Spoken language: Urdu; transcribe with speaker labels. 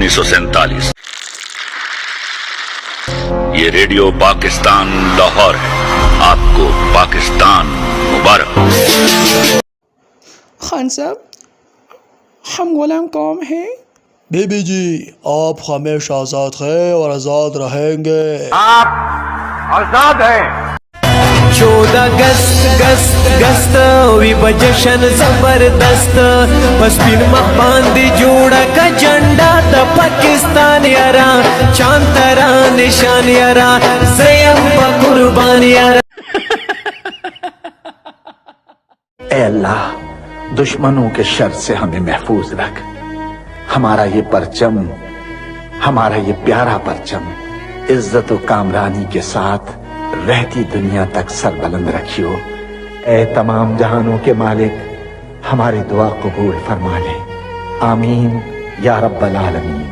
Speaker 1: 1947। یہ ریڈیو پاکستان لاہور ہے، آپ کو پاکستان مبارک ہو۔
Speaker 2: خان صاحب، ہم غلام قوم ہیں۔
Speaker 3: بی بی جی، آپ ہمیشہ آزاد ہیں اور آزاد رہیں گے۔
Speaker 4: آپ آزاد ہیں۔
Speaker 5: 14 گست وی بجشن زبردست پس پین مخباندی جوڑا کا جنڈا دا پاکستان یارا چانترا نشان یارا زیم پا قربان یارا۔
Speaker 6: اے اللہ، دشمنوں کے شر سے ہمیں محفوظ رکھ، ہمارا یہ پرچم، ہمارا یہ پیارا پرچم عزت و کامرانی کے ساتھ رہتی دنیا تک سر بلند رکھیو۔ اے تمام جہانوں کے مالک، ہماری دعا قبول فرما لے، آمین یا رب العالمین۔